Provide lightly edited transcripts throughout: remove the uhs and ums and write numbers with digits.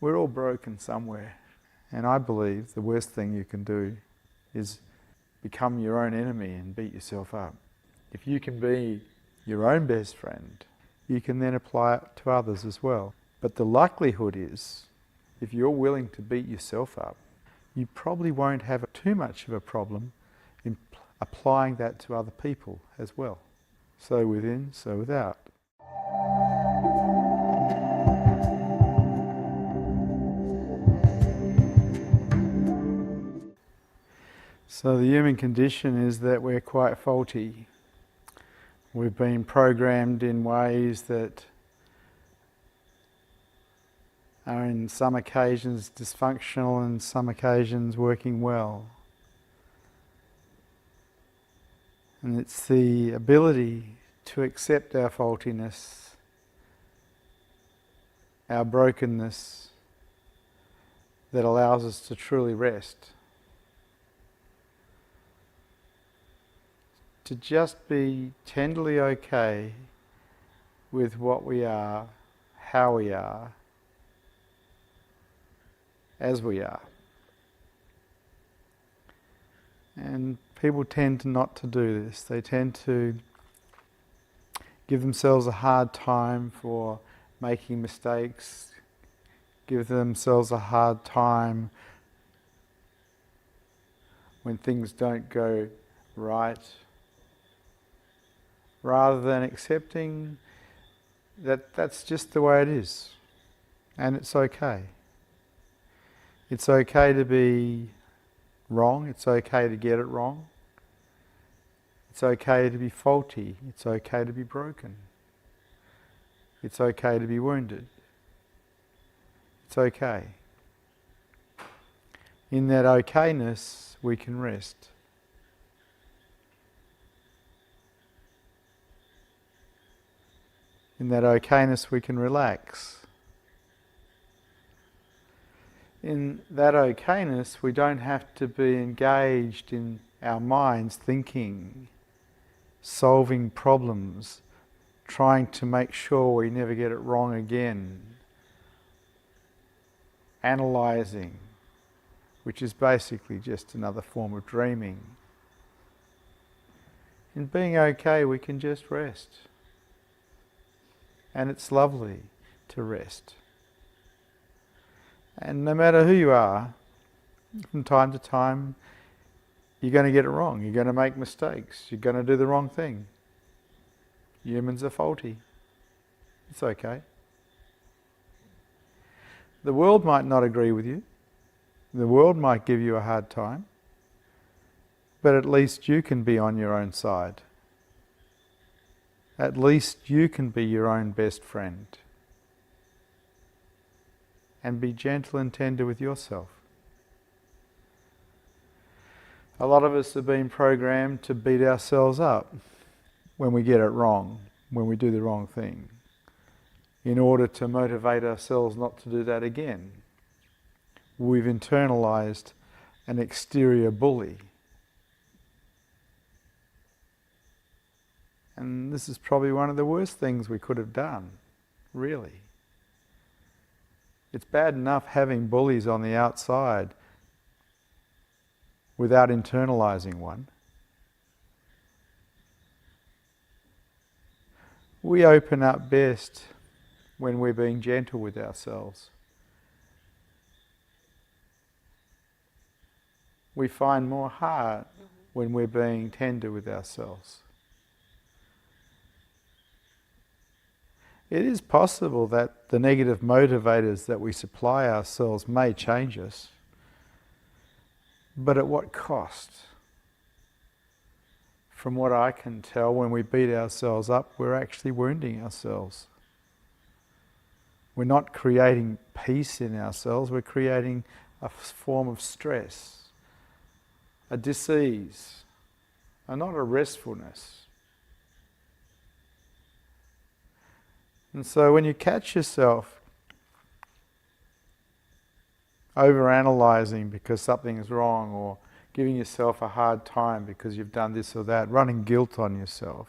We're all broken somewhere. And I believe the worst thing you can do is become your own enemy and beat yourself up. If you can be your own best friend, you can then apply it to others as well. But the likelihood is, if you're willing to beat yourself up, you probably won't have too much of a problem in applying that to other people as well. So within, so without. So the human condition is that we're quite faulty. We've been programmed in ways that are in some occasions dysfunctional and some occasions working well. And it's the ability to accept our faultiness, our brokenness, that allows us to truly rest. To just be tenderly okay with what we are, how we are, as we are. And people tend to not to do this. They tend to give themselves a hard time for making mistakes, give themselves a hard time when things don't go right, rather than accepting that that's just the way it is, and it's okay. It's okay to be wrong, it's okay to get it wrong, it's okay to be faulty, it's okay to be broken, it's okay to be wounded. It's okay. In that okayness, we can rest. In that okayness, we can relax. In that okayness, we don't have to be engaged in our minds thinking, solving problems, trying to make sure we never get it wrong again, analysing, which is basically just another form of dreaming. In being okay, we can just rest. And it's lovely to rest. And no matter who you are, from time to time, you're going to get it wrong. You're going to make mistakes. You're going to do the wrong thing. Humans are faulty. It's okay. The world might not agree with you. The world might give you a hard time. But at least you can be on your own side. At least you can be your own best friend. And be gentle and tender with yourself. A lot of us have been programmed to beat ourselves up when we get it wrong, when we do the wrong thing, in order to motivate ourselves not to do that again. We've internalized an exterior bully. And this is probably one of the worst things we could have done, really. It's bad enough having bullies on the outside without internalizing one. We open up best when we're being gentle with ourselves. We find more heart when we're being tender with ourselves. It is possible that the negative motivators that we supply ourselves may change us, but at what cost? From what I can tell, when we beat ourselves up, we're actually wounding ourselves. We're not creating peace in ourselves, we're creating a form of stress, a dis-ease, and not a restfulness. And so when you catch yourself overanalyzing because something is wrong, or giving yourself a hard time because you've done this or that, running guilt on yourself,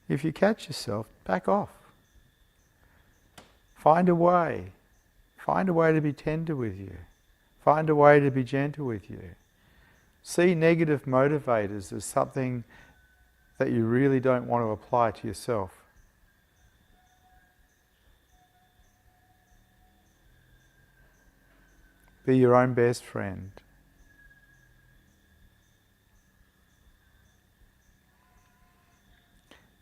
if you catch yourself, back off. Find a way. Find a way to be tender with you. Find a way to be gentle with you. See negative motivators as something that you really don't want to apply to yourself. Be your own best friend.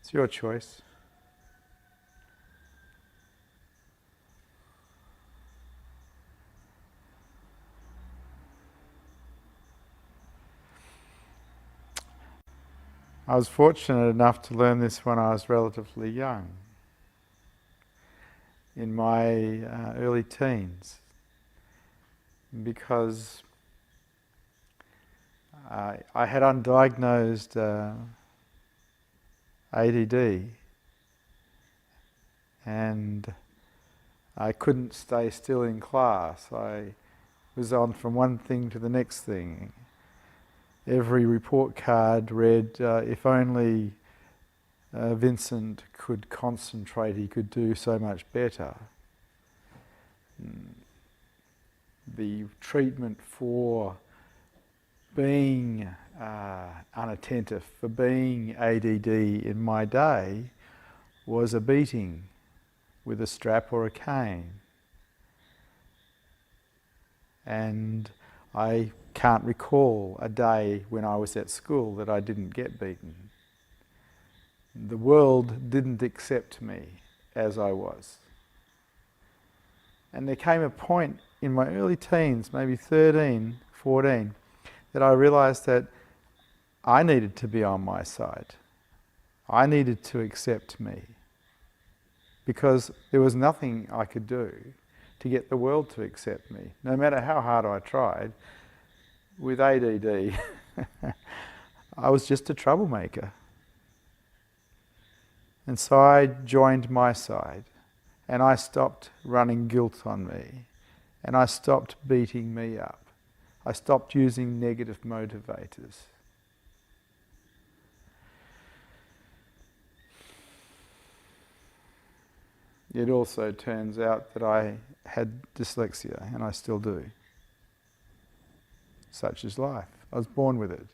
It's your choice. I was fortunate enough to learn this when I was relatively young, in my early teens, because I had undiagnosed ADD, and I couldn't stay still in class. I was on from one thing to the next thing. Every report card read, if only Vincent could concentrate, he could do so much better. The treatment for being unattentive, for being ADD in my day, was a beating with a strap or a cane. And I can't recall a day when I was at school that I didn't get beaten. The world didn't accept me as I was. And there came a point in my early teens, maybe 13, 14, that I realized that I needed to be on my side. I needed to accept me, because there was nothing I could do to get the world to accept me. No matter how hard I tried, with ADD, I was just a troublemaker. And so I joined my side, and I stopped running guilt on me, and I stopped beating me up. I stopped using negative motivators. It also turns out that I had dyslexia, and I still do. Such is life. I was born with it.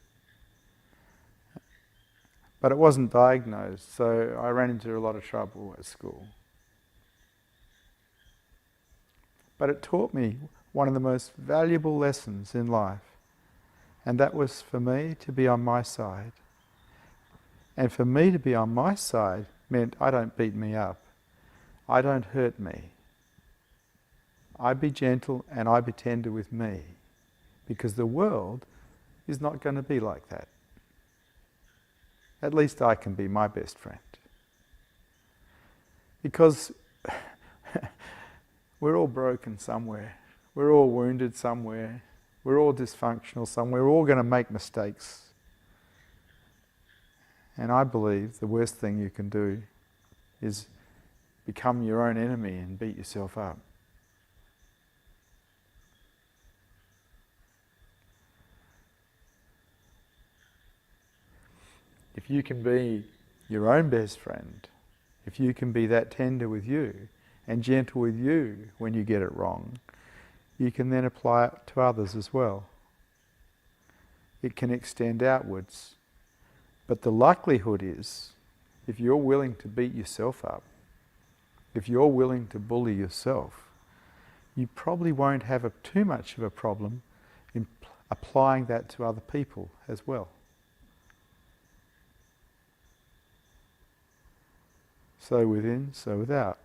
But it wasn't diagnosed, so I ran into a lot of trouble at school. But it taught me one of the most valuable lessons in life, and that was for me to be on my side. And for me to be on my side meant I don't beat me up. I don't hurt me. I be gentle and I be tender with me, because the world is not going to be like that. At least I can be my best friend. Because we're all broken somewhere. We're all wounded somewhere. We're all dysfunctional somewhere. We're all going to make mistakes. And I believe the worst thing you can do is become your own enemy and beat yourself up. If you can be your own best friend, if you can be that tender with you and gentle with you when you get it wrong, you can then apply it to others as well. It can extend outwards. But the likelihood is, if you're willing to beat yourself up, if you're willing to bully yourself, you probably won't have too much of a problem in applying that to other people as well. So within, so without.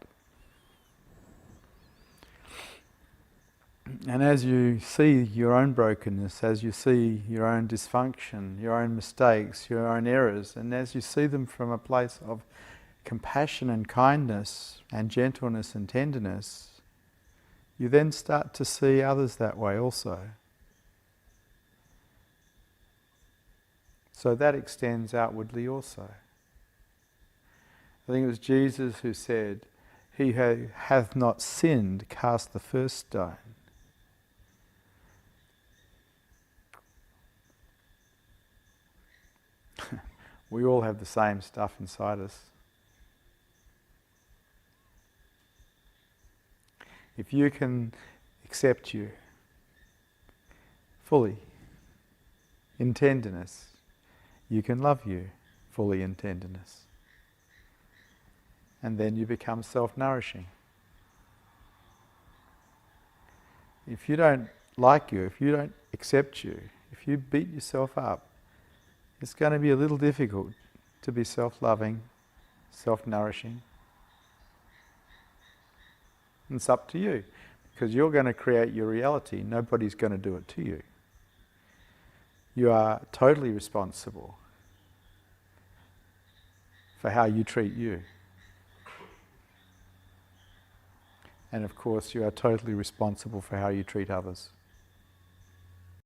And as you see your own brokenness, as you see your own dysfunction, your own mistakes, your own errors, and as you see them from a place of compassion and kindness and gentleness and tenderness, you then start to see others that way also. So that extends outwardly also. I think it was Jesus who said, "He who hath not sinned, cast the first stone." We all have the same stuff inside us. If you can accept you fully in tenderness, you can love you fully in tenderness. And then you become self-nourishing. If you don't like you, if you don't accept you, if you beat yourself up, it's going to be a little difficult to be self-loving, self-nourishing. And it's up to you, because you're going to create your reality. Nobody's going to do it to you. You are totally responsible for how you treat you. And of course, you are totally responsible for how you treat others.